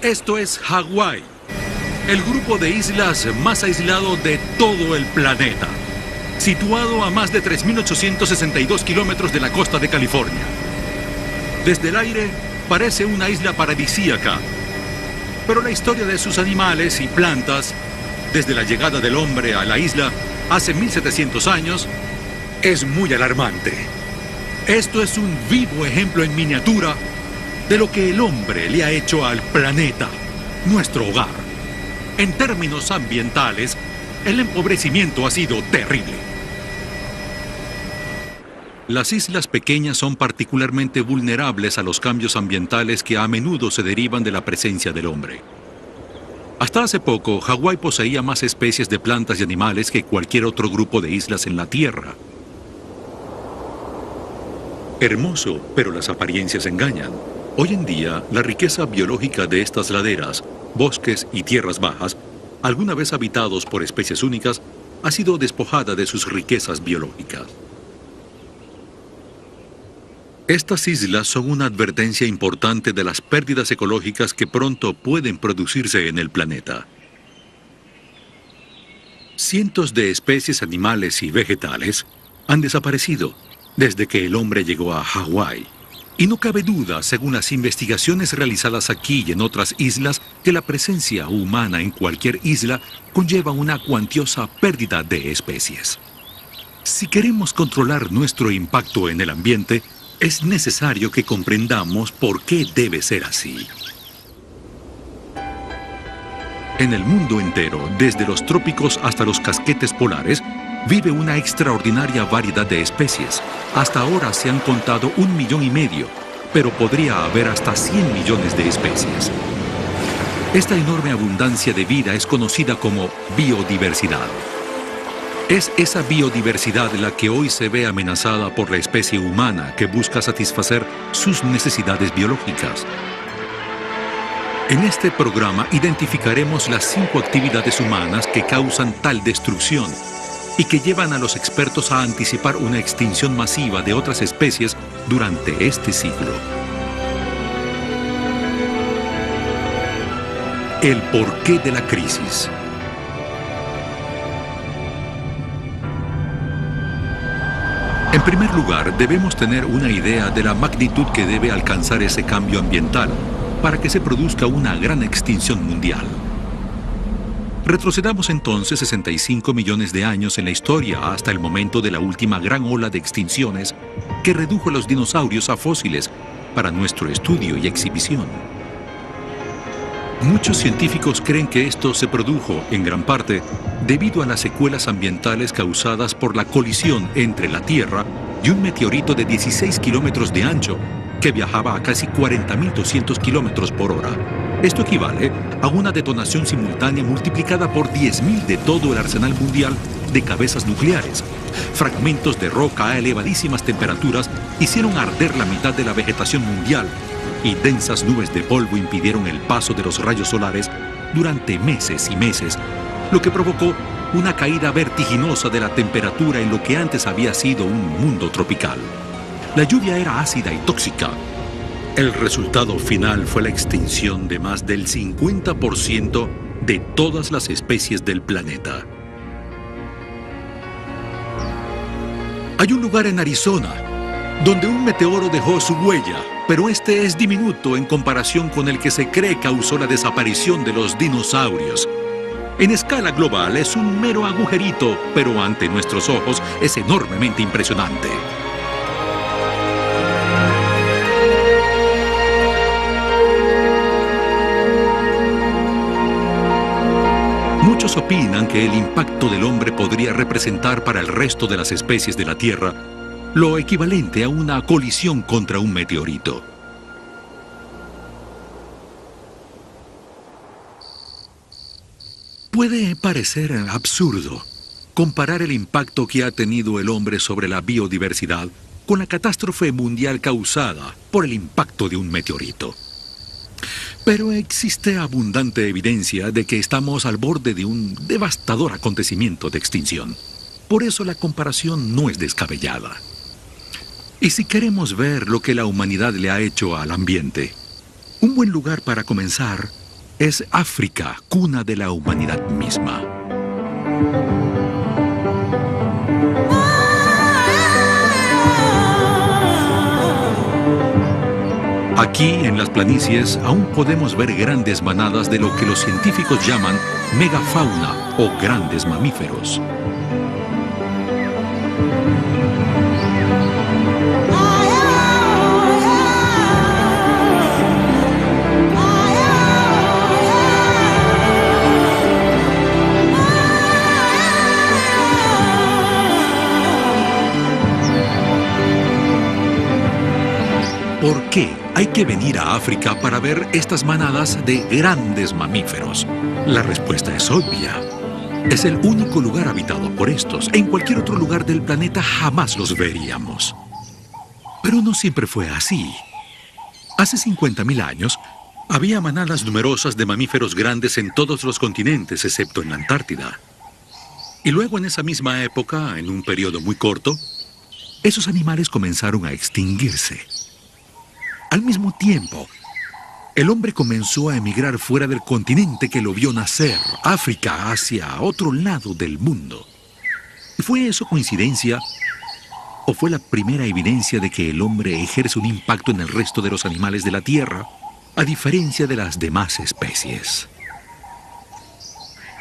Esto es Hawái, el grupo de islas más aislado de todo el planeta, situado a más de 3.862 kilómetros de la costa de California. Desde el aire parece una isla paradisíaca, pero la historia de sus animales y plantas, desde la llegada del hombre a la isla hace 1.700 años, es muy alarmante. Esto es un vivo ejemplo en miniatura de lo que el hombre le ha hecho al planeta, nuestro hogar. En términos ambientales, el empobrecimiento ha sido terrible. Las islas pequeñas son particularmente vulnerables a los cambios ambientales que a menudo se derivan de la presencia del hombre. Hasta hace poco, Hawái poseía más especies de plantas y animales que cualquier otro grupo de islas en la Tierra. Hermoso, pero las apariencias engañan. Hoy en día, la riqueza biológica de estas laderas, bosques y tierras bajas, alguna vez habitados por especies únicas, ha sido despojada de sus riquezas biológicas. Estas islas son una advertencia importante de las pérdidas ecológicas que pronto pueden producirse en el planeta. Cientos de especies animales y vegetales han desaparecido desde que el hombre llegó a Hawái. Y no cabe duda, según las investigaciones realizadas aquí y en otras islas, que la presencia humana en cualquier isla conlleva una cuantiosa pérdida de especies. Si queremos controlar nuestro impacto en el ambiente, es necesario que comprendamos por qué debe ser así. En el mundo entero, desde los trópicos hasta los casquetes polares, vive una extraordinaria variedad de especies. Hasta ahora se han contado 1,5 millones, pero podría haber hasta 100 millones de especies. Esta enorme abundancia de vida es conocida como biodiversidad. Es esa biodiversidad la que hoy se ve amenazada por la especie humana que busca satisfacer sus necesidades biológicas. En este programa identificaremos las 5 actividades humanas que causan tal destrucción y que llevan a los expertos a anticipar una extinción masiva de otras especies durante este siglo. El porqué de la crisis. En primer lugar, debemos tener una idea de la magnitud que debe alcanzar ese cambio ambiental para que se produzca una gran extinción mundial. Retrocedamos entonces 65 millones de años en la historia hasta el momento de la última gran ola de extinciones que redujo a los dinosaurios a fósiles para nuestro estudio y exhibición. Muchos científicos creen que esto se produjo, en gran parte, debido a las secuelas ambientales causadas por la colisión entre la Tierra y un meteorito de 16 kilómetros de ancho que viajaba a casi 40.200 kilómetros por hora. Esto equivale a una detonación simultánea multiplicada por 10.000 de todo el arsenal mundial de cabezas nucleares. Fragmentos de roca a elevadísimas temperaturas hicieron arder la mitad de la vegetación mundial y densas nubes de polvo impidieron el paso de los rayos solares durante meses y meses, lo que provocó una caída vertiginosa de la temperatura en lo que antes había sido un mundo tropical. La lluvia era ácida y tóxica. El resultado final fue la extinción de más del 50% de todas las especies del planeta. Hay un lugar en Arizona donde un meteoro dejó su huella, pero este es diminuto en comparación con el que se cree causó la desaparición de los dinosaurios. En escala global es un mero agujerito, pero ante nuestros ojos es enormemente impresionante. Muchos opinan que el impacto del hombre podría representar para el resto de las especies de la Tierra lo equivalente a una colisión contra un meteorito. Puede parecer absurdo comparar el impacto que ha tenido el hombre sobre la biodiversidad con la catástrofe mundial causada por el impacto de un meteorito. Pero existe abundante evidencia de que estamos al borde de un devastador acontecimiento de extinción. Por eso la comparación no es descabellada. Y si queremos ver lo que la humanidad le ha hecho al ambiente, un buen lugar para comenzar Es África, cuna de la humanidad misma. Aquí, en las planicies, aún podemos ver grandes manadas de lo que los científicos llaman megafauna o grandes mamíferos. ¿Por qué hay que venir a África para ver estas manadas de grandes mamíferos? La respuesta es obvia. Es el único lugar habitado por estos. En cualquier otro lugar del planeta jamás los veríamos. Pero no siempre fue así. Hace 50.000 años, había manadas numerosas de mamíferos grandes en todos los continentes, excepto en la Antártida. Y luego, en esa misma época, en un periodo muy corto, esos animales comenzaron a extinguirse. Al mismo tiempo, el hombre comenzó a emigrar fuera del continente que lo vio nacer, África, hacia otro lado del mundo. ¿Fue eso coincidencia? ¿O fue la primera evidencia de que el hombre ejerce un impacto en el resto de los animales de la Tierra, a diferencia de las demás especies?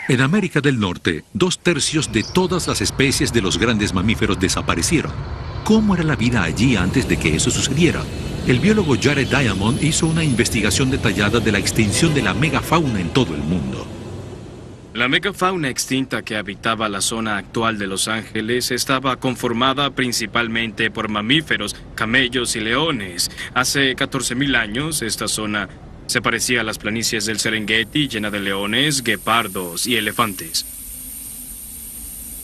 En América del Norte, 2/3 de todas las especies de los grandes mamíferos desaparecieron. ¿Cómo era la vida allí antes de que eso sucediera? El biólogo Jared Diamond hizo una investigación detallada de la extinción de la megafauna en todo el mundo. La megafauna extinta que habitaba la zona actual de Los Ángeles estaba conformada principalmente por mamíferos, camellos y leones. Hace 14.000 años, esta zona se parecía a las planicies del Serengeti, llena de leones, guepardos y elefantes.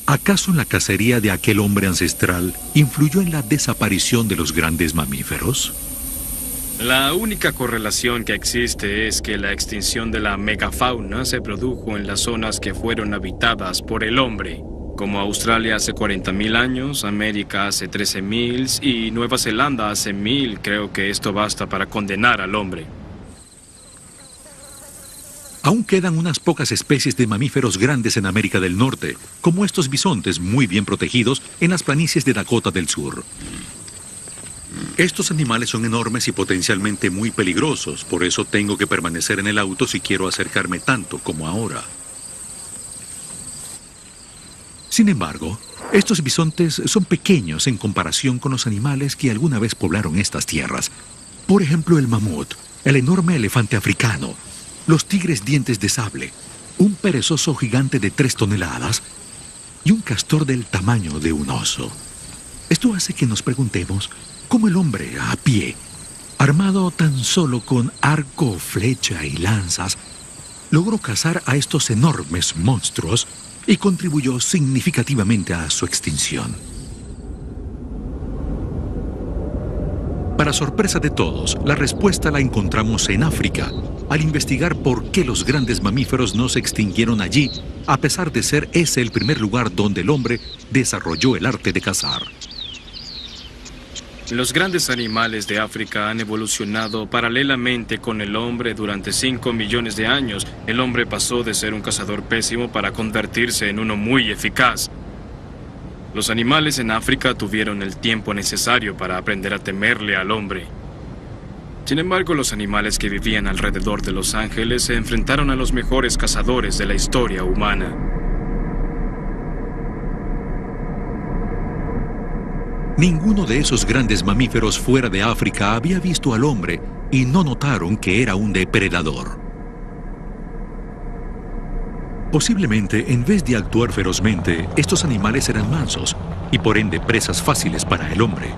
¿Acaso la cacería de aquel hombre ancestral influyó en la desaparición de los grandes mamíferos? La única correlación que existe es que la extinción de la megafauna se produjo en las zonas que fueron habitadas por el hombre, como Australia hace 40.000 años, América hace 13.000 y Nueva Zelanda hace 1.000. Creo que esto basta para condenar al hombre. Aún quedan unas pocas especies de mamíferos grandes en América del Norte, como estos bisontes muy bien protegidos en las planicies de Dakota del Sur. Estos animales son enormes y potencialmente muy peligrosos, por eso tengo que permanecer en el auto si quiero acercarme tanto como ahora. Sin embargo, estos bisontes son pequeños en comparación con los animales que alguna vez poblaron estas tierras. Por ejemplo, el mamut, el enorme elefante africano, los tigres dientes de sable, un perezoso gigante de 3 toneladas y un castor del tamaño de un oso. Esto hace que nos preguntemos cómo el hombre a pie, armado tan solo con arco, flecha y lanzas, logró cazar a estos enormes monstruos y contribuyó significativamente a su extinción. Para sorpresa de todos, la respuesta la encontramos en África, al investigar por qué los grandes mamíferos no se extinguieron allí, a pesar de ser ese el primer lugar donde el hombre desarrolló el arte de cazar. Los grandes animales de África han evolucionado paralelamente con el hombre durante 5 millones de años. El hombre pasó de ser un cazador pésimo para convertirse en uno muy eficaz. Los animales en África tuvieron el tiempo necesario para aprender a temerle al hombre. Sin embargo, los animales que vivían alrededor de Los Ángeles se enfrentaron a los mejores cazadores de la historia humana. Ninguno de esos grandes mamíferos fuera de África había visto al hombre y no notaron que era un depredador. Posiblemente, en vez de actuar ferozmente, estos animales eran mansos y por ende presas fáciles para el hombre.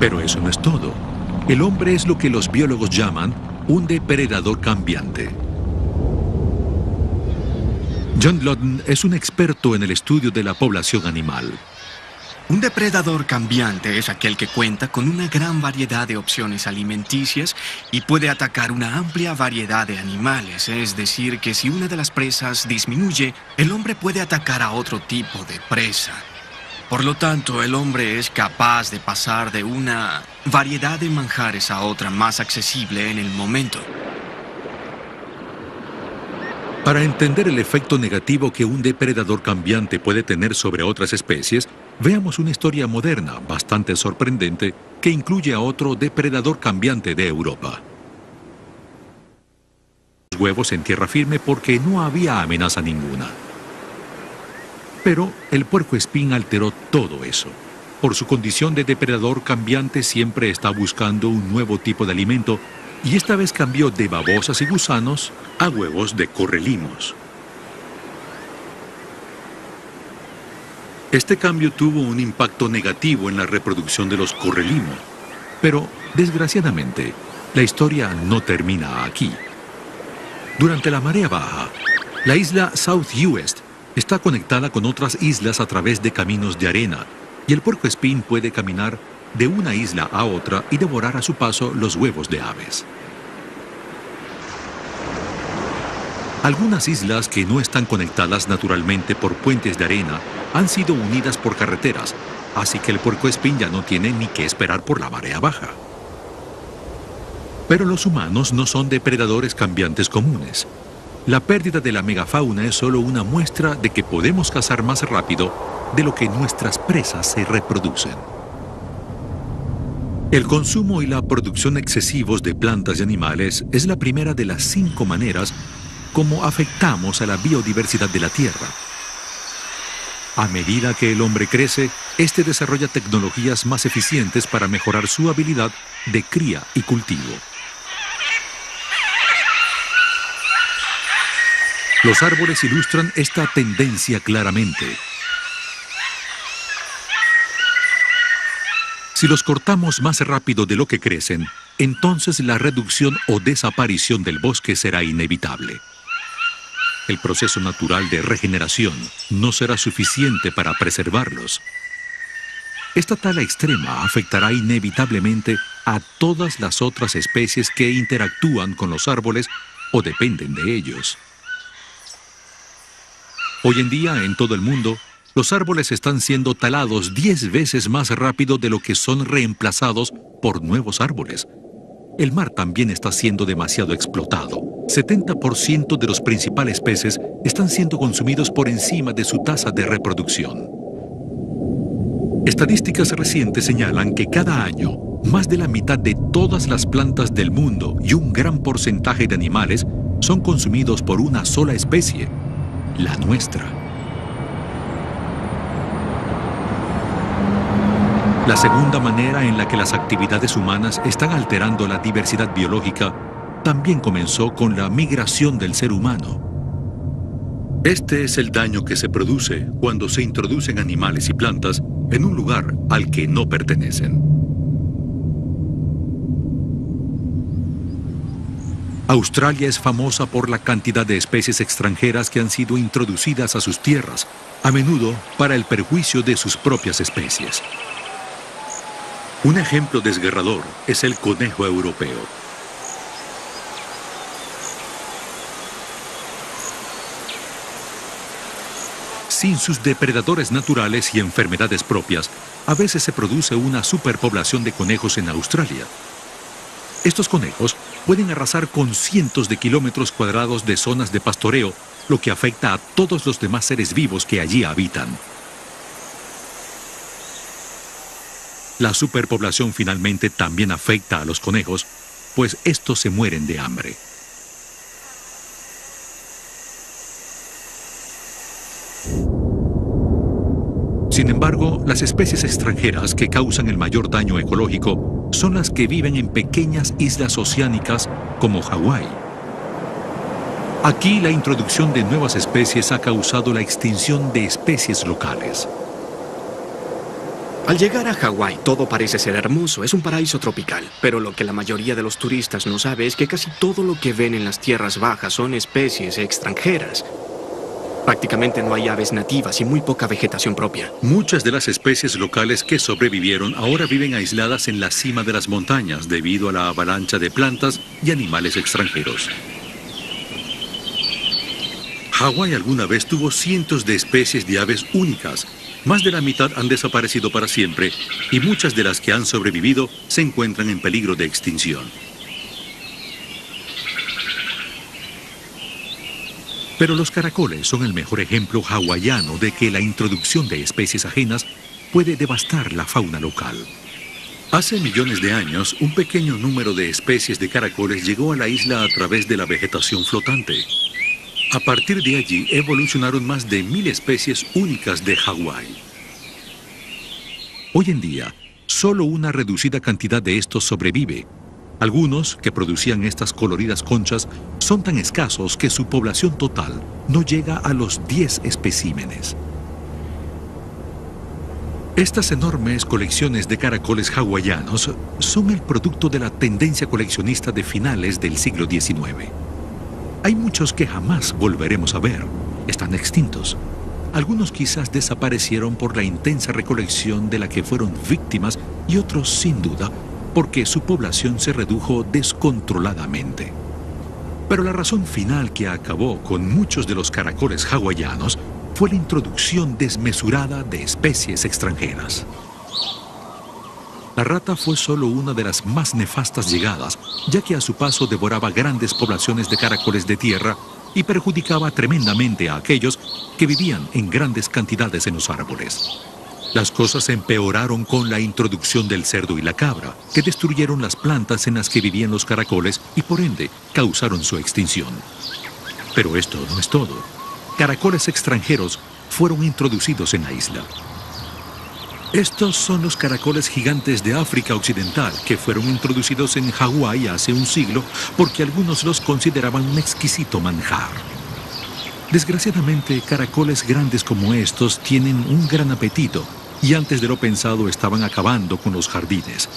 Pero eso no es todo. El hombre es lo que los biólogos llaman un depredador cambiante. John Loden es un experto en el estudio de la población animal. Un depredador cambiante es aquel que cuenta con una gran variedad de opciones alimenticias y puede atacar una amplia variedad de animales. Es decir, que si una de las presas disminuye, el hombre puede atacar a otro tipo de presa. Por lo tanto, el hombre es capaz de pasar de una variedad de manjares a otra más accesible en el momento. Para entender el efecto negativo que un depredador cambiante puede tener sobre otras especies, veamos una historia moderna bastante sorprendente que incluye a otro depredador cambiante de Europa. Huevos en tierra firme porque no había amenaza ninguna. Pero el puercoespín alteró todo eso. Por su condición de depredador cambiante siempre está buscando un nuevo tipo de alimento y esta vez cambió de babosas y gusanos a huevos de correlimos. Este cambio tuvo un impacto negativo en la reproducción de los correlimos, pero desgraciadamente la historia no termina aquí. Durante la marea baja, la isla South Uist está conectada con otras islas a través de caminos de arena y el puercoespín puede caminar de una isla a otra y devorar a su paso los huevos de aves. Algunas islas que no están conectadas naturalmente por puentes de arena han sido unidas por carreteras, así que el puercoespín ya no tiene ni que esperar por la marea baja. Pero los humanos no son depredadores cambiantes comunes. La pérdida de la megafauna es solo una muestra de que podemos cazar más rápido de lo que nuestras presas se reproducen. El consumo y la producción excesivos de plantas y animales es la primera de las 5 maneras como afectamos a la biodiversidad de la Tierra. A medida que el hombre crece, este desarrolla tecnologías más eficientes para mejorar su habilidad de cría y cultivo. Los árboles ilustran esta tendencia claramente. Si los cortamos más rápido de lo que crecen, entonces la reducción o desaparición del bosque será inevitable. El proceso natural de regeneración no será suficiente para preservarlos. Esta tala extrema afectará inevitablemente a todas las otras especies que interactúan con los árboles o dependen de ellos. Hoy en día, en todo el mundo, los árboles están siendo talados 10 veces más rápido de lo que son reemplazados por nuevos árboles. El mar también está siendo demasiado explotado. 70% de los principales peces están siendo consumidos por encima de su tasa de reproducción. Estadísticas recientes señalan que cada año, más de la mitad de todas las plantas del mundo y un gran porcentaje de animales son consumidos por una sola especie, la nuestra. La segunda manera en la que las actividades humanas están alterando la diversidad biológica también comenzó con la migración del ser humano. Este es el daño que se produce cuando se introducen animales y plantas en un lugar al que no pertenecen. Australia es famosa por la cantidad de especies extranjeras que han sido introducidas a sus tierras, a menudo para el perjuicio de sus propias especies. Un ejemplo desgarrador es el conejo europeo. Sin sus depredadores naturales y enfermedades propias, a veces se produce una superpoblación de conejos en Australia. Estos conejos pueden arrasar con cientos de kilómetros cuadrados de zonas de pastoreo, lo que afecta a todos los demás seres vivos que allí habitan. La superpoblación finalmente también afecta a los conejos, pues estos se mueren de hambre. Sin embargo, las especies extranjeras que causan el mayor daño ecológico son las que viven en pequeñas islas oceánicas como Hawái. Aquí la introducción de nuevas especies ha causado la extinción de especies locales. Al llegar a Hawái, todo parece ser hermoso, es un paraíso tropical. Pero lo que la mayoría de los turistas no sabe es que casi todo lo que ven en las tierras bajas son especies extranjeras. Prácticamente no hay aves nativas y muy poca vegetación propia. Muchas de las especies locales que sobrevivieron ahora viven aisladas en la cima de las montañas debido a la avalancha de plantas y animales extranjeros. Hawái alguna vez tuvo cientos de especies de aves únicas. Más de la mitad han desaparecido para siempre y muchas de las que han sobrevivido se encuentran en peligro de extinción. Pero los caracoles son el mejor ejemplo hawaiano de que la introducción de especies ajenas puede devastar la fauna local. Hace millones de años, un pequeño número de especies de caracoles llegó a la isla a través de la vegetación flotante. A partir de allí evolucionaron más de 1000 especies únicas de Hawái. Hoy en día, solo una reducida cantidad de estos sobrevive. Algunos, que producían estas coloridas conchas, son tan escasos que su población total no llega a los 10 especímenes. Estas enormes colecciones de caracoles hawaianos son el producto de la tendencia coleccionista de finales del siglo XIX. Hay muchos que jamás volveremos a ver. Están extintos. Algunos quizás desaparecieron por la intensa recolección de la que fueron víctimas y otros, sin duda, porque su población se redujo descontroladamente. Pero la razón final que acabó con muchos de los caracoles hawaianos fue la introducción desmesurada de especies extranjeras. La rata fue solo una de las más nefastas llegadas, ya que a su paso devoraba grandes poblaciones de caracoles de tierra y perjudicaba tremendamente a aquellos que vivían en grandes cantidades en los árboles. Las cosas empeoraron con la introducción del cerdo y la cabra, que destruyeron las plantas en las que vivían los caracoles y por ende causaron su extinción. Pero esto no es todo. Caracoles extranjeros fueron introducidos en la isla. Estos son los caracoles gigantes de África Occidental que fueron introducidos en Hawái hace un siglo porque algunos los consideraban un exquisito manjar. Desgraciadamente, caracoles grandes como estos tienen un gran apetito y antes de lo pensado estaban acabando con los jardines.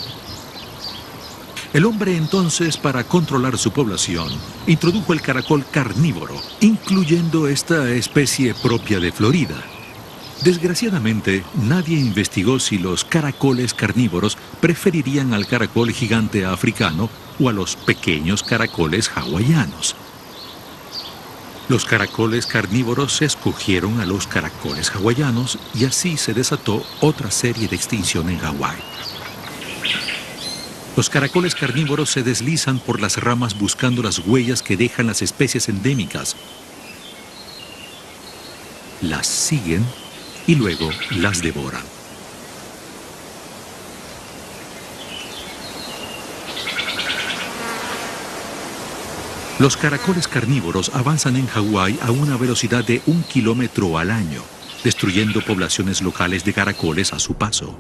El hombre entonces, para controlar su población, introdujo el caracol carnívoro, incluyendo esta especie propia de Florida. Desgraciadamente, nadie investigó si los caracoles carnívoros preferirían al caracol gigante africano o a los pequeños caracoles hawaianos. Los caracoles carnívoros escogieron a los caracoles hawaianos y así se desató otra serie de extinción en Hawái. Los caracoles carnívoros se deslizan por las ramas buscando las huellas que dejan las especies endémicas. Las siguen y luego las devoran. Los caracoles carnívoros avanzan en Hawái a una velocidad de 1 kilómetro al año, destruyendo poblaciones locales de caracoles a su paso.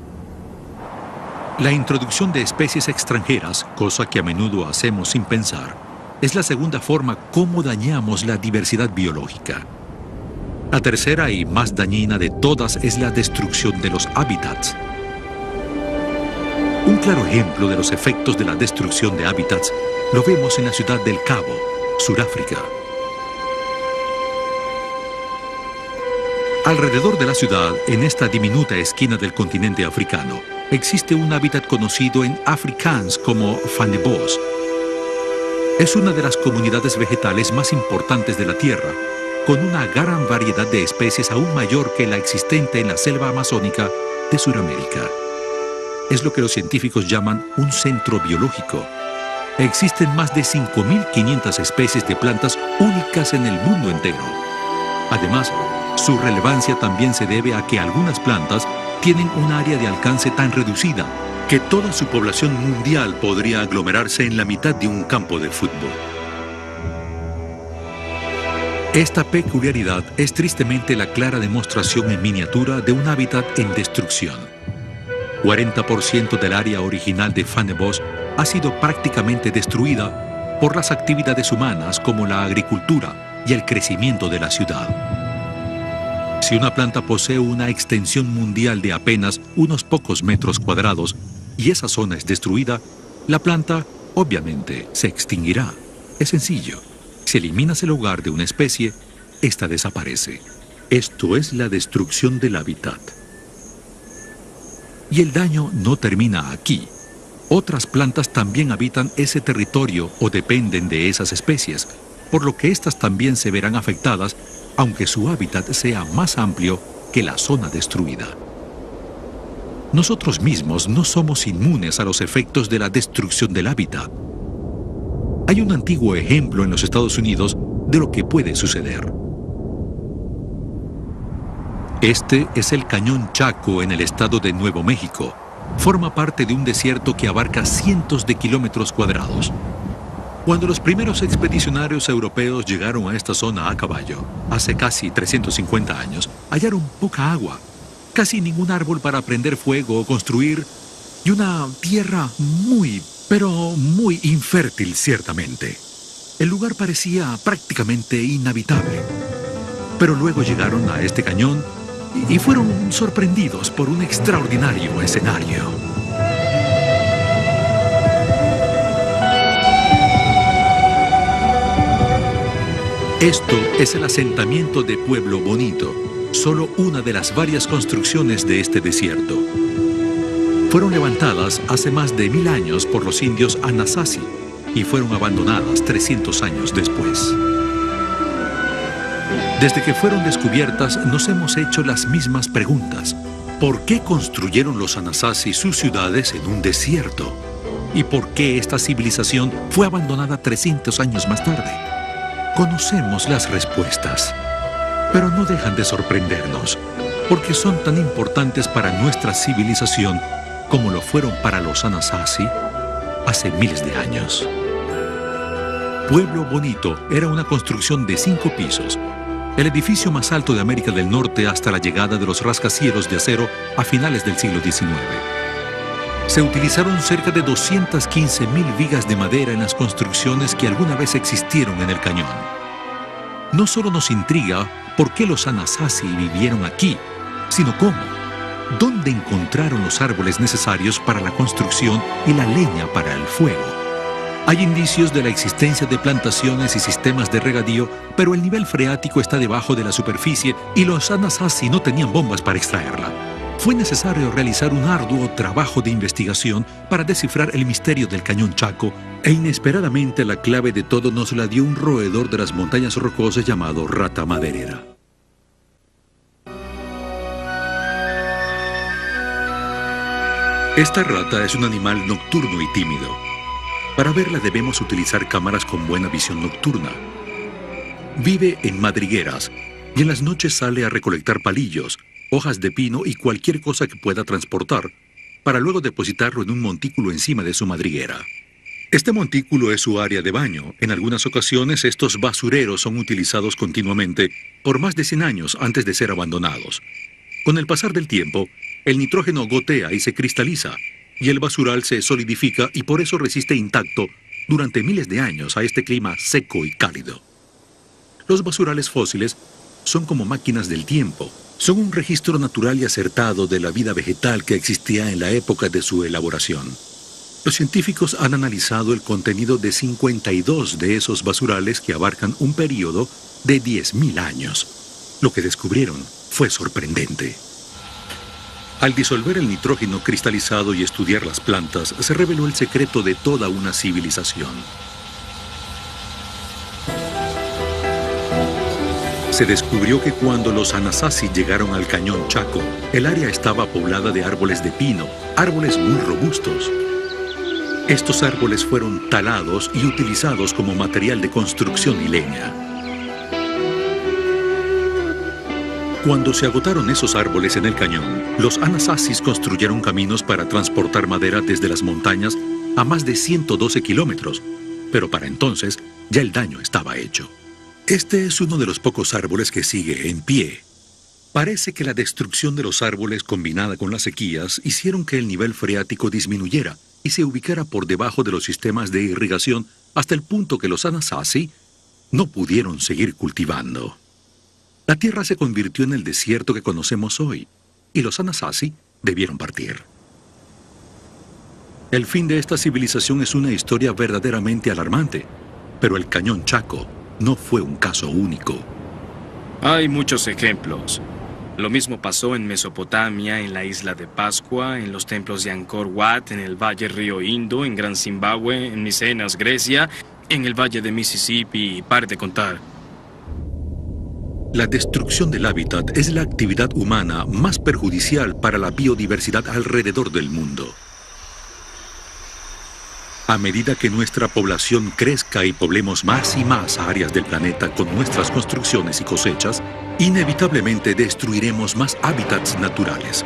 La introducción de especies extranjeras, cosa que a menudo hacemos sin pensar, es la segunda forma como dañamos la diversidad biológica. La tercera y más dañina de todas es la destrucción de los hábitats. Un claro ejemplo de los efectos de la destrucción de hábitats lo vemos en la ciudad del Cabo, Sudáfrica. Alrededor de la ciudad, en esta diminuta esquina del continente africano, existe un hábitat conocido en Afrikaans como Fynbos. Es una de las comunidades vegetales más importantes de la Tierra, con una gran variedad de especies aún mayor que la existente en la selva amazónica de Sudamérica. Es lo que los científicos llaman un centro biológico. Existen más de 5.500 especies de plantas únicas en el mundo entero. Además, su relevancia también se debe a que algunas plantas tienen un área de alcance tan reducida que toda su población mundial podría aglomerarse en la mitad de un campo de fútbol. Esta peculiaridad es tristemente la clara demostración en miniatura de un hábitat en destrucción. 40% del área original de Fynbos ha sido prácticamente destruida por las actividades humanas como la agricultura y el crecimiento de la ciudad. Si una planta posee una extensión mundial de apenas unos pocos metros cuadrados y esa zona es destruida, la planta obviamente se extinguirá. Es sencillo. Si eliminas el hogar de una especie, esta desaparece. Esto es la destrucción del hábitat. Y el daño no termina aquí. Otras plantas también habitan ese territorio o dependen de esas especies, por lo que éstas también se verán afectadas, aunque su hábitat sea más amplio que la zona destruida. Nosotros mismos no somos inmunes a los efectos de la destrucción del hábitat. Hay un antiguo ejemplo en los Estados Unidos de lo que puede suceder. Este es el Cañón Chaco en el estado de Nuevo México. Forma parte de un desierto que abarca cientos de kilómetros cuadrados. Cuando los primeros expedicionarios europeos llegaron a esta zona a caballo, hace casi 350 años, hallaron poca agua, casi ningún árbol para prender fuego o construir, y una tierra muy, pero muy infértil ciertamente. El lugar parecía prácticamente inhabitable. Pero luego llegaron a este cañón y fueron sorprendidos por un extraordinario escenario. Esto es el asentamiento de Pueblo Bonito, solo una de las varias construcciones de este desierto. Fueron levantadas hace más de 1000 años por los indios Anasazi y fueron abandonadas 300 años después. Desde que fueron descubiertas nos hemos hecho las mismas preguntas. ¿Por qué construyeron los Anasazi sus ciudades en un desierto? ¿Y por qué esta civilización fue abandonada 300 años más tarde? Conocemos las respuestas, pero no dejan de sorprendernos, porque son tan importantes para nuestra civilización como lo fueron para los Anasazi hace miles de años. Pueblo Bonito era una construcción de 5 pisos, el edificio más alto de América del Norte hasta la llegada de los rascacielos de acero a finales del siglo XIX. Se utilizaron cerca de 215,000 vigas de madera en las construcciones que alguna vez existieron en el cañón. No solo nos intriga por qué los Anasazi vivieron aquí, sino cómo. ¿Dónde encontraron los árboles necesarios para la construcción y la leña para el fuego? Hay indicios de la existencia de plantaciones y sistemas de regadío, pero el nivel freático está debajo de la superficie y los Anasazi no tenían bombas para extraerla. Fue necesario realizar un arduo trabajo de investigación para descifrar el misterio del Cañón Chaco, e inesperadamente la clave de todo nos la dio un roedor de las montañas rocosas llamado rata maderera. Esta rata es un animal nocturno y tímido. Para verla debemos utilizar cámaras con buena visión nocturna. Vive en madrigueras y en las noches sale a recolectar palillos, hojas de pino y cualquier cosa que pueda transportar, para luego depositarlo en un montículo encima de su madriguera. Este montículo es su área de baño. En algunas ocasiones estos basureros son utilizados continuamente por más de 100 años antes de ser abandonados. Con el pasar del tiempo, el nitrógeno gotea y se cristaliza, y el basural se solidifica y por eso resiste intacto durante miles de años a este clima seco y cálido. Los basurales fósiles son como máquinas del tiempo. Son un registro natural y acertado de la vida vegetal que existía en la época de su elaboración. Los científicos han analizado el contenido de 52 de esos basurales que abarcan un periodo de 10.000 años. Lo que descubrieron fue sorprendente. Al disolver el nitrógeno cristalizado y estudiar las plantas, se reveló el secreto de toda una civilización. Se descubrió que cuando los Anasazi llegaron al Cañón Chaco, el área estaba poblada de árboles de pino, árboles muy robustos. Estos árboles fueron talados y utilizados como material de construcción y leña. Cuando se agotaron esos árboles en el cañón, los Anasazis construyeron caminos para transportar madera desde las montañas a más de 112 kilómetros, pero para entonces ya el daño estaba hecho. Este es uno de los pocos árboles que sigue en pie. Parece que la destrucción de los árboles combinada con las sequías hicieron que el nivel freático disminuyera y se ubicara por debajo de los sistemas de irrigación hasta el punto que los Anasazi no pudieron seguir cultivando. La tierra se convirtió en el desierto que conocemos hoy, y los Anasazi debieron partir. El fin de esta civilización es una historia verdaderamente alarmante, pero el Cañón Chaco no fue un caso único. Hay muchos ejemplos. Lo mismo pasó en Mesopotamia, en la isla de Pascua, en los templos de Angkor Wat, en el Valle Río Indo, en Gran Zimbabue, en Micenas, Grecia, en el Valle de Mississippi, y pare de contar. La destrucción del hábitat es la actividad humana más perjudicial para la biodiversidad alrededor del mundo. A medida que nuestra población crezca y poblemos más y más áreas del planeta con nuestras construcciones y cosechas, inevitablemente destruiremos más hábitats naturales.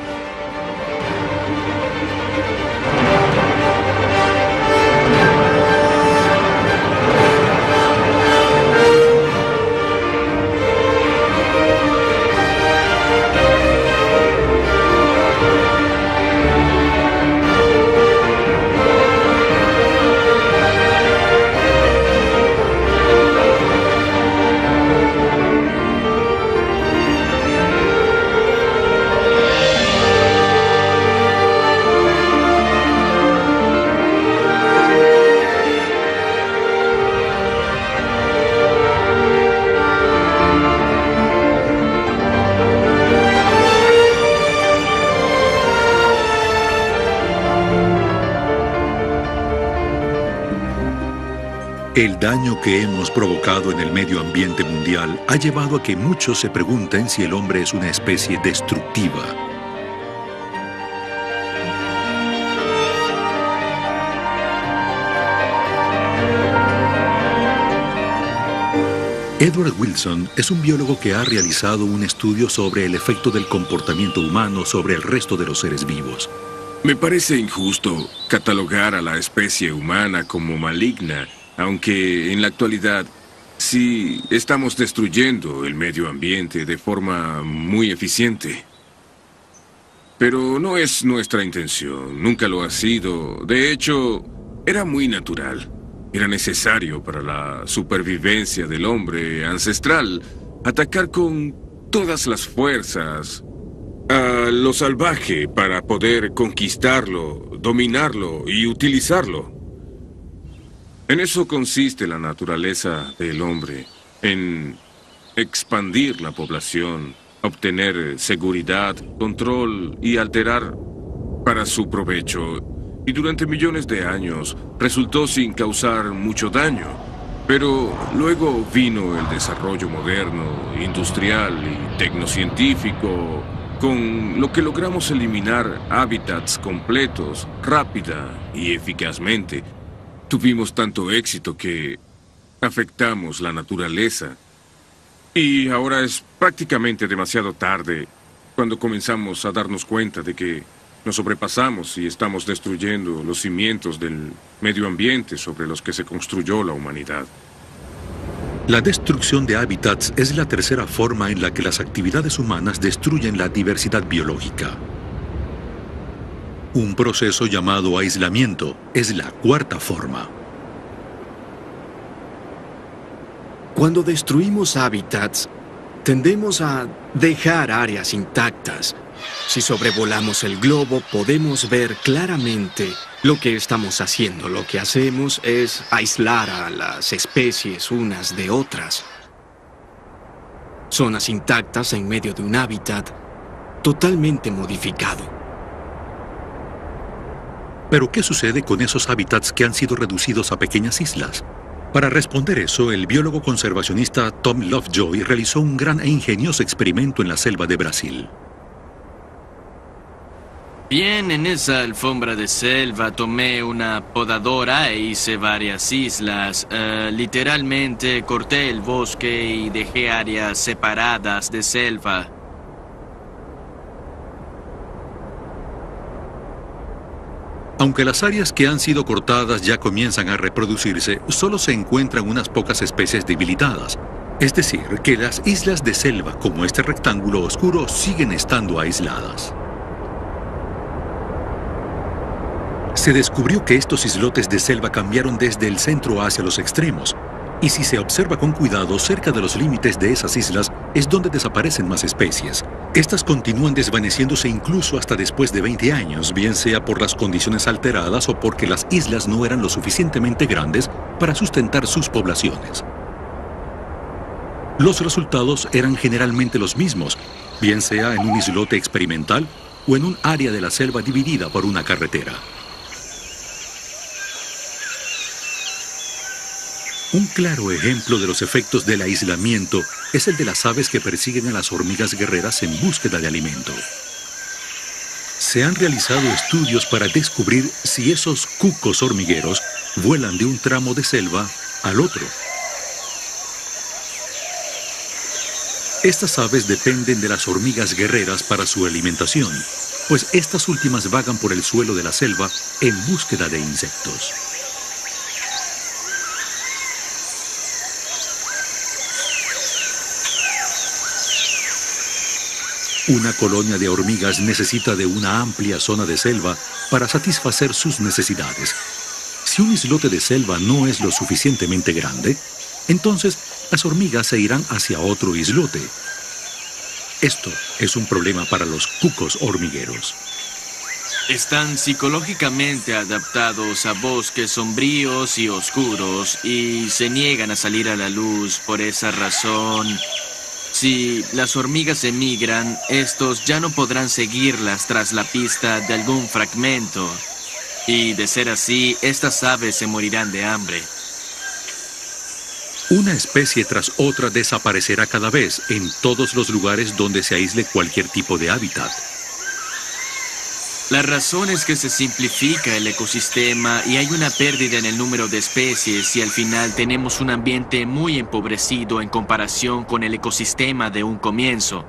El daño que hemos provocado en el medio ambiente mundial ha llevado a que muchos se pregunten si el hombre es una especie destructiva. Edward Wilson es un biólogo que ha realizado un estudio sobre el efecto del comportamiento humano sobre el resto de los seres vivos. Me parece injusto catalogar a la especie humana como maligna, aunque en la actualidad sí estamos destruyendo el medio ambiente de forma muy eficiente. Pero no es nuestra intención, nunca lo ha sido. De hecho, era muy natural. Era necesario para la supervivencia del hombre ancestral atacar con todas las fuerzas a lo salvaje para poder conquistarlo, dominarlo y utilizarlo. En eso consiste la naturaleza del hombre, en expandir la población, obtener seguridad, control y alterar para su provecho. Y durante millones de años resultó sin causar mucho daño. Pero luego vino el desarrollo moderno, industrial y tecnocientífico, con lo que logramos eliminar hábitats completos, rápida y eficazmente. Tuvimos tanto éxito que afectamos la naturaleza. Y ahora es prácticamente demasiado tarde cuando comenzamos a darnos cuenta de que nos sobrepasamos y estamos destruyendo los cimientos del medio ambiente sobre los que se construyó la humanidad. La destrucción de hábitats es la tercera forma en la que las actividades humanas destruyen la diversidad biológica. Un proceso llamado aislamiento es la cuarta forma. Cuando destruimos hábitats, tendemos a dejar áreas intactas. Si sobrevolamos el globo, podemos ver claramente lo que estamos haciendo. Lo que hacemos es aislar a las especies unas de otras. Zonas intactas en medio de un hábitat totalmente modificado. ¿Pero qué sucede con esos hábitats que han sido reducidos a pequeñas islas? Para responder eso, el biólogo conservacionista Tom Lovejoy realizó un gran e ingenioso experimento en la selva de Brasil. Bien, en esa alfombra de selva tomé una podadora e hice varias islas. Literalmente corté el bosque y dejé áreas separadas de selva. Aunque las áreas que han sido cortadas ya comienzan a reproducirse, solo se encuentran unas pocas especies debilitadas. Es decir, que las islas de selva, como este rectángulo oscuro, siguen estando aisladas. Se descubrió que estos islotes de selva cambiaron desde el centro hacia los extremos, y si se observa con cuidado, cerca de los límites de esas islas es donde desaparecen más especies. Estas continúan desvaneciéndose incluso hasta después de 20 años, bien sea por las condiciones alteradas o porque las islas no eran lo suficientemente grandes para sustentar sus poblaciones. Los resultados eran generalmente los mismos, bien sea en un islote experimental o en un área de la selva dividida por una carretera. Un claro ejemplo de los efectos del aislamiento es el de las aves que persiguen a las hormigas guerreras en búsqueda de alimento. Se han realizado estudios para descubrir si esos cucos hormigueros vuelan de un tramo de selva al otro. Estas aves dependen de las hormigas guerreras para su alimentación, pues estas últimas vagan por el suelo de la selva en búsqueda de insectos. Una colonia de hormigas necesita de una amplia zona de selva para satisfacer sus necesidades. Si un islote de selva no es lo suficientemente grande, entonces las hormigas se irán hacia otro islote. Esto es un problema para los cucos hormigueros. Están psicológicamente adaptados a bosques sombríos y oscuros y se niegan a salir a la luz. Por esa razón, si las hormigas emigran, estos ya no podrán seguirlas tras la pista de algún fragmento. Y de ser así, estas aves se morirán de hambre. Una especie tras otra desaparecerá cada vez en todos los lugares donde se aísle cualquier tipo de hábitat. La razón es que se simplifica el ecosistema y hay una pérdida en el número de especies y al final tenemos un ambiente muy empobrecido en comparación con el ecosistema de un comienzo.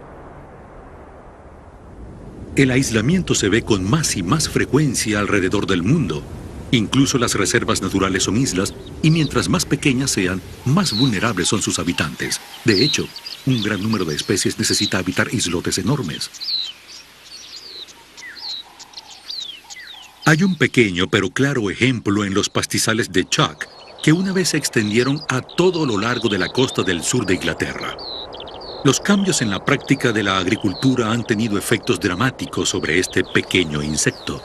El aislamiento se ve con más y más frecuencia alrededor del mundo. Incluso las reservas naturales son islas y mientras más pequeñas sean, más vulnerables son sus habitantes. De hecho, un gran número de especies necesita habitar islotes enormes. Hay un pequeño pero claro ejemplo en los pastizales de Chalk, que una vez se extendieron a todo lo largo de la costa del sur de Inglaterra. Los cambios en la práctica de la agricultura han tenido efectos dramáticos sobre este pequeño insecto.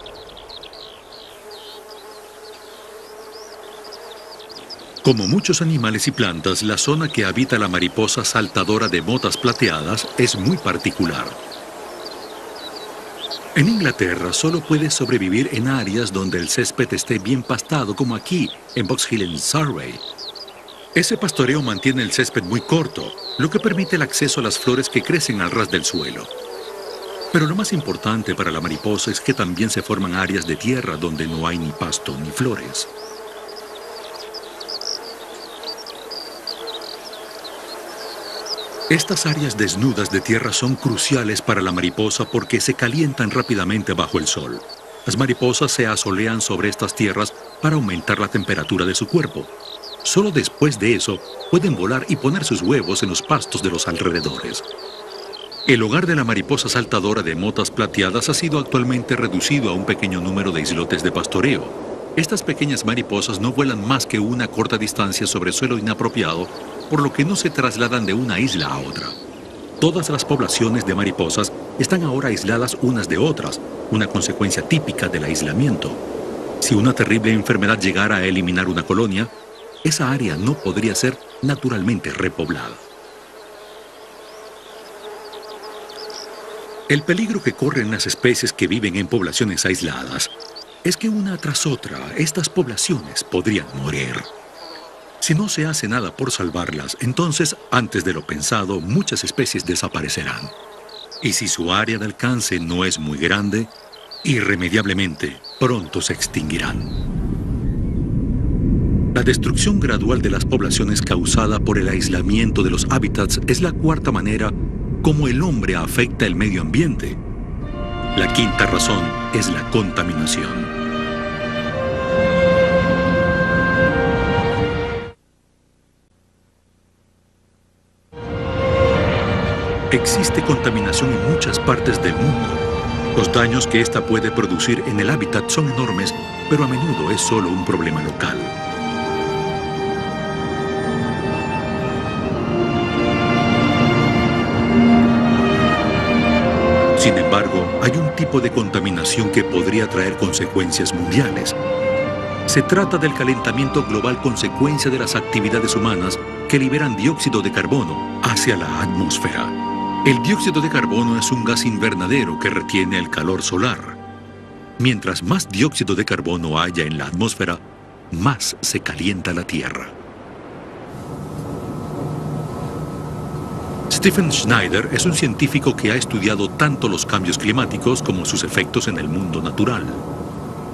Como muchos animales y plantas, la zona que habita la mariposa saltadora de motas plateadas es muy particular. En Inglaterra solo puede sobrevivir en áreas donde el césped esté bien pastado, como aquí, en Box Hill, en Surrey. Ese pastoreo mantiene el césped muy corto, lo que permite el acceso a las flores que crecen al ras del suelo. Pero lo más importante para la mariposa es que también se forman áreas de tierra donde no hay ni pasto ni flores. Estas áreas desnudas de tierra son cruciales para la mariposa porque se calientan rápidamente bajo el sol. Las mariposas se asolean sobre estas tierras para aumentar la temperatura de su cuerpo. Solo después de eso pueden volar y poner sus huevos en los pastos de los alrededores. El hogar de la mariposa saltadora de motas plateadas ha sido actualmente reducido a un pequeño número de islotes de pastoreo. Estas pequeñas mariposas no vuelan más que una corta distancia sobre suelo inapropiado, por lo que no se trasladan de una isla a otra. Todas las poblaciones de mariposas están ahora aisladas unas de otras, una consecuencia típica del aislamiento. Si una terrible enfermedad llegara a eliminar una colonia, esa área no podría ser naturalmente repoblada. El peligro que corren las especies que viven en poblaciones aisladas es que una tras otra estas poblaciones podrían morir. Si no se hace nada por salvarlas, entonces, antes de lo pensado, muchas especies desaparecerán. Y si su área de alcance no es muy grande, irremediablemente pronto se extinguirán. La destrucción gradual de las poblaciones causada por el aislamiento de los hábitats es la cuarta manera como el hombre afecta el medio ambiente. La quinta razón es la contaminación. Existe contaminación en muchas partes del mundo. Los daños que ésta puede producir en el hábitat son enormes, pero a menudo es solo un problema local. Sin embargo, hay un tipo de contaminación que podría traer consecuencias mundiales. Se trata del calentamiento global consecuencia de las actividades humanas que liberan dióxido de carbono hacia la atmósfera. El dióxido de carbono es un gas invernadero que retiene el calor solar. Mientras más dióxido de carbono haya en la atmósfera, más se calienta la Tierra. Stephen Schneider es un científico que ha estudiado tanto los cambios climáticos como sus efectos en el mundo natural.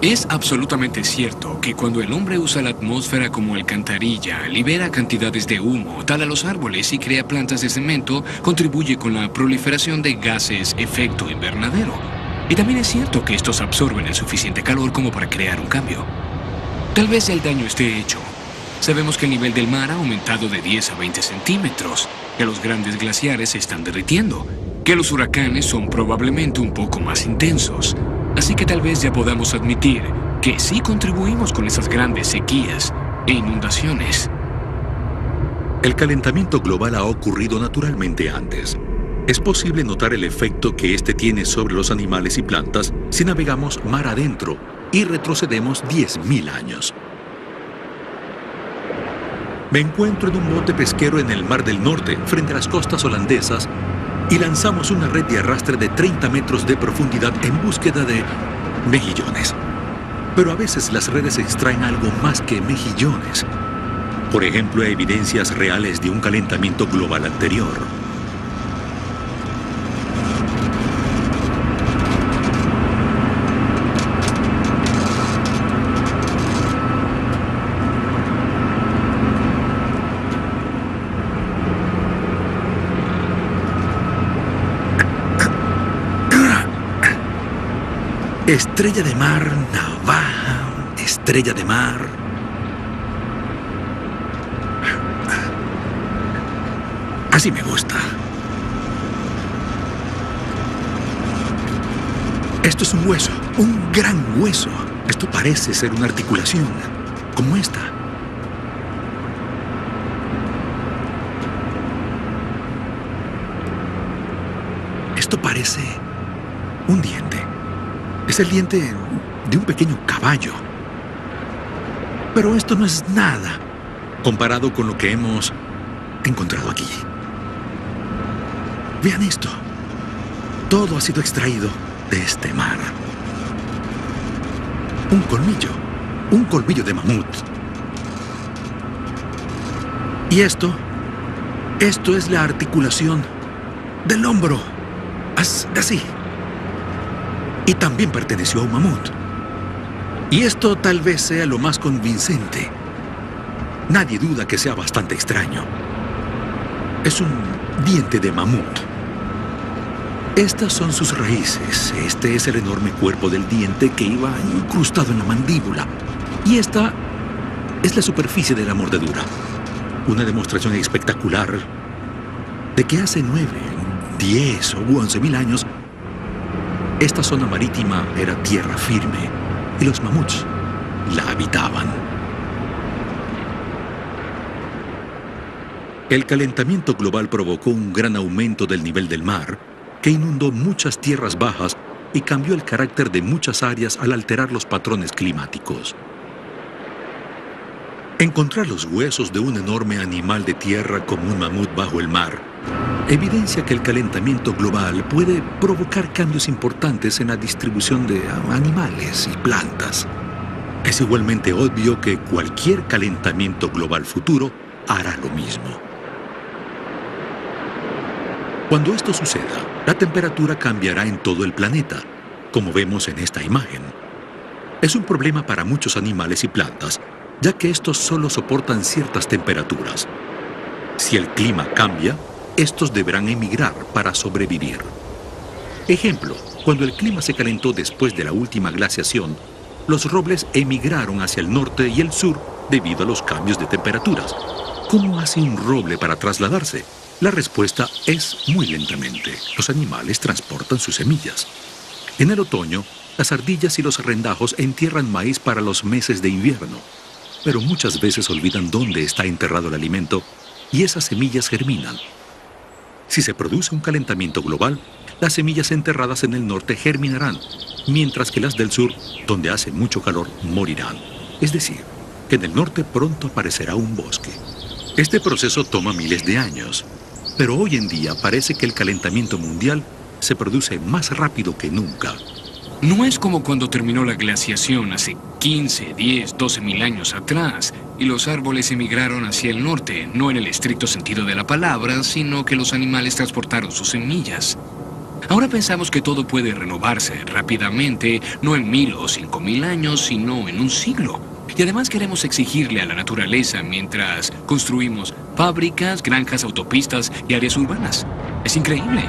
Es absolutamente cierto que cuando el hombre usa la atmósfera como alcantarilla, libera cantidades de humo, tala los árboles y crea plantas de cemento, contribuye con la proliferación de gases efecto invernadero. Y también es cierto que estos absorben el suficiente calor como para crear un cambio. Tal vez el daño esté hecho. Sabemos que el nivel del mar ha aumentado de 10 a 20 centímetros, que los grandes glaciares se están derritiendo, que los huracanes son probablemente un poco más intensos. Así que tal vez ya podamos admitir que sí contribuimos con esas grandes sequías e inundaciones. El calentamiento global ha ocurrido naturalmente antes. Es posible notar el efecto que este tiene sobre los animales y plantas si navegamos mar adentro y retrocedemos 10.000 años. Me encuentro en un bote pesquero en el Mar del Norte, frente a las costas holandesas, y lanzamos una red de arrastre de 30 metros de profundidad en búsqueda de mejillones. Pero a veces las redes extraen algo más que mejillones. Por ejemplo, evidencias reales de un calentamiento global anterior. Estrella de mar, navaja, estrella de mar. Así me gusta. Esto es un hueso, un gran hueso. Esto parece ser una articulación, como esta. Esto parece un diente. Es el diente de un pequeño caballo. Pero esto no es nada comparado con lo que hemos encontrado aquí. Vean esto. Todo ha sido extraído de este mar. Un colmillo de mamut. Y esto es la articulación del hombro. Así. Y también perteneció a un mamut. Y esto tal vez sea lo más convincente. Nadie duda que sea bastante extraño. Es un diente de mamut. Estas son sus raíces. Este es el enorme cuerpo del diente que iba incrustado en la mandíbula. Y esta es la superficie de la mordedura. Una demostración espectacular de que hace 9, 10 o 11.000 años esta zona marítima era tierra firme y los mamuts la habitaban. El calentamiento global provocó un gran aumento del nivel del mar que inundó muchas tierras bajas y cambió el carácter de muchas áreas al alterar los patrones climáticos. Encontrar los huesos de un enorme animal de tierra como un mamut bajo el mar evidencia que el calentamiento global puede provocar cambios importantes en la distribución de animales y plantas. Es igualmente obvio que cualquier calentamiento global futuro hará lo mismo. Cuando esto suceda, la temperatura cambiará en todo el planeta, como vemos en esta imagen. Es un problema para muchos animales y plantas, ya que estos solo soportan ciertas temperaturas. Si el clima cambia, estos deberán emigrar para sobrevivir. Ejemplo, cuando el clima se calentó después de la última glaciación, los robles emigraron hacia el norte y el sur debido a los cambios de temperaturas. ¿Cómo hace un roble para trasladarse? La respuesta es muy lentamente. Los animales transportan sus semillas. En el otoño, las ardillas y los rendajos entierran maíz para los meses de invierno, pero muchas veces olvidan dónde está enterrado el alimento y esas semillas germinan. Si se produce un calentamiento global, las semillas enterradas en el norte germinarán, mientras que las del sur, donde hace mucho calor, morirán. Es decir, que en el norte pronto aparecerá un bosque. Este proceso toma miles de años, pero hoy en día parece que el calentamiento mundial se produce más rápido que nunca. No es como cuando terminó la glaciación hace 15, 10, 12.000 años atrás y los árboles emigraron hacia el norte, no en el estricto sentido de la palabra, sino que los animales transportaron sus semillas. Ahora pensamos que todo puede renovarse rápidamente, no en 1000 o 5000 años, sino en un siglo. Y además queremos exigirle a la naturaleza mientras construimos fábricas, granjas, autopistas y áreas urbanas. Es increíble.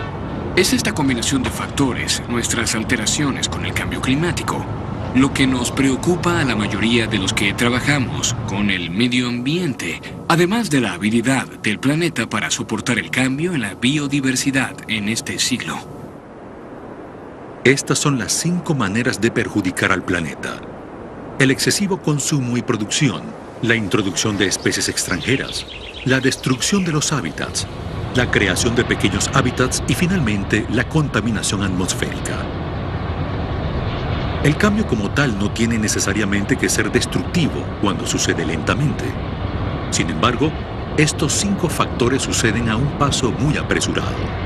Es esta combinación de factores, nuestras alteraciones con el cambio climático, lo que nos preocupa a la mayoría de los que trabajamos con el medio ambiente, además de la habilidad del planeta para soportar el cambio en la biodiversidad en este siglo. Estas son las 5 maneras de perjudicar al planeta: el excesivo consumo y producción, la introducción de especies extranjeras, la destrucción de los hábitats, la creación de pequeños hábitats y finalmente la contaminación atmosférica. El cambio como tal no tiene necesariamente que ser destructivo cuando sucede lentamente. Sin embargo, estos 5 factores suceden a un paso muy apresurado.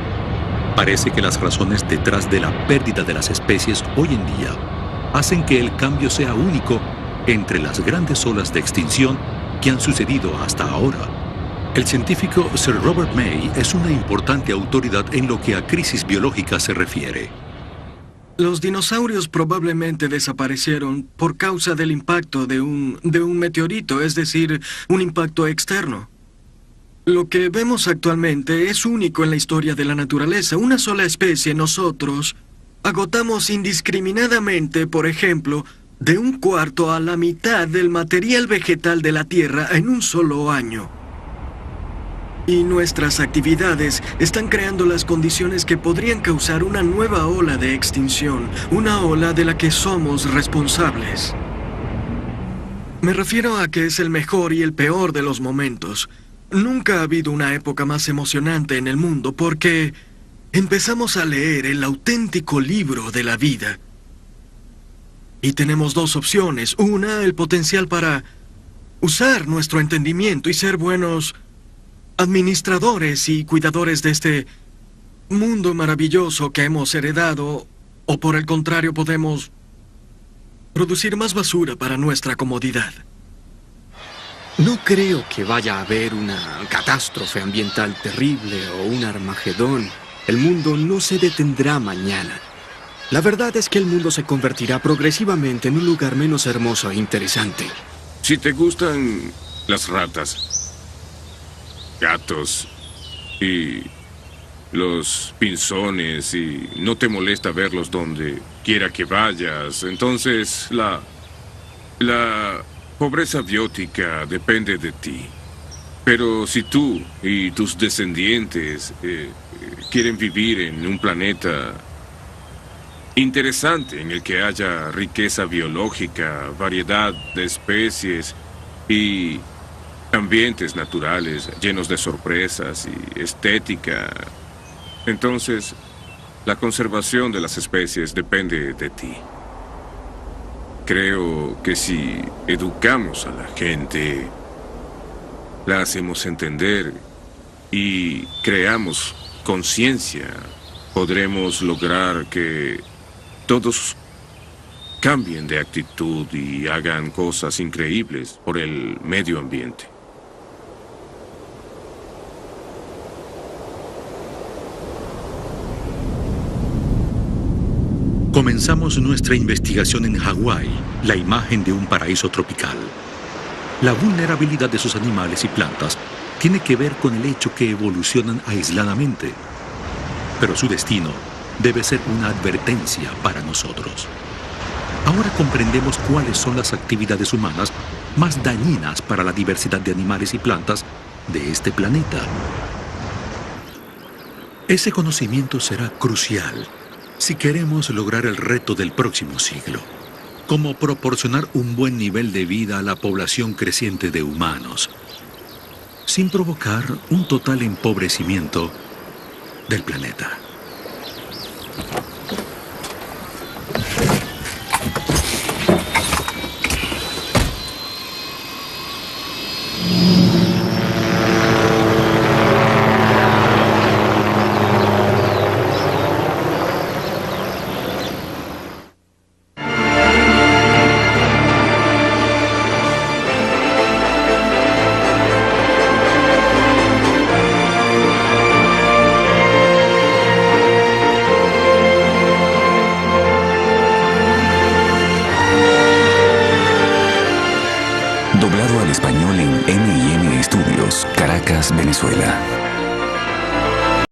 Parece que las razones detrás de la pérdida de las especies hoy en día hacen que el cambio sea único entre las grandes olas de extinción que han sucedido hasta ahora. El científico Sir Robert May es una importante autoridad en lo que a crisis biológica se refiere. Los dinosaurios probablemente desaparecieron por causa del impacto de un meteorito, es decir, un impacto externo. Lo que vemos actualmente es único en la historia de la naturaleza. Una sola especie, nosotros, agotamos indiscriminadamente, por ejemplo, de 1/4 a la mitad del material vegetal de la Tierra en un solo año. Y nuestras actividades están creando las condiciones que podrían causar una nueva ola de extinción, una ola de la que somos responsables. Me refiero a que es el mejor y el peor de los momentos. Nunca ha habido una época más emocionante en el mundo porque empezamos a leer el auténtico libro de la vida. Y tenemos 2 opciones. Una, el potencial para usar nuestro entendimiento y ser buenos administradores y cuidadores de este mundo maravilloso que hemos heredado, o por el contrario podemos producir más basura para nuestra comodidad. No creo que vaya a haber una catástrofe ambiental terrible o un Armagedón. El mundo no se detendrá mañana. La verdad es que el mundo se convertirá progresivamente en un lugar menos hermoso e interesante. Si te gustan las ratas, gatos y los pinzones y no te molesta verlos donde quiera que vayas, entonces la pobreza biótica depende de ti. Pero si tú y tus descendientes quieren vivir en un planeta interesante en el que haya riqueza biológica, variedad de especies y ambientes naturales llenos de sorpresas y estética, entonces la conservación de las especies depende de ti. Creo que si educamos a la gente, la hacemos entender y creamos conciencia, podremos lograr que todos cambien de actitud y hagan cosas increíbles por el medio ambiente. Comenzamos nuestra investigación en Hawái, la imagen de un paraíso tropical. La vulnerabilidad de sus animales y plantas tiene que ver con el hecho que evolucionan aisladamente, pero su destino debe ser una advertencia para nosotros. Ahora comprendemos cuáles son las actividades humanas más dañinas para la diversidad de animales y plantas de este planeta. Ese conocimiento será crucial si queremos lograr el reto del próximo siglo, como proporcionar un buen nivel de vida a la población creciente de humanos, sin provocar un total empobrecimiento del planeta. Doblado al español en M&M Studios, Caracas, Venezuela.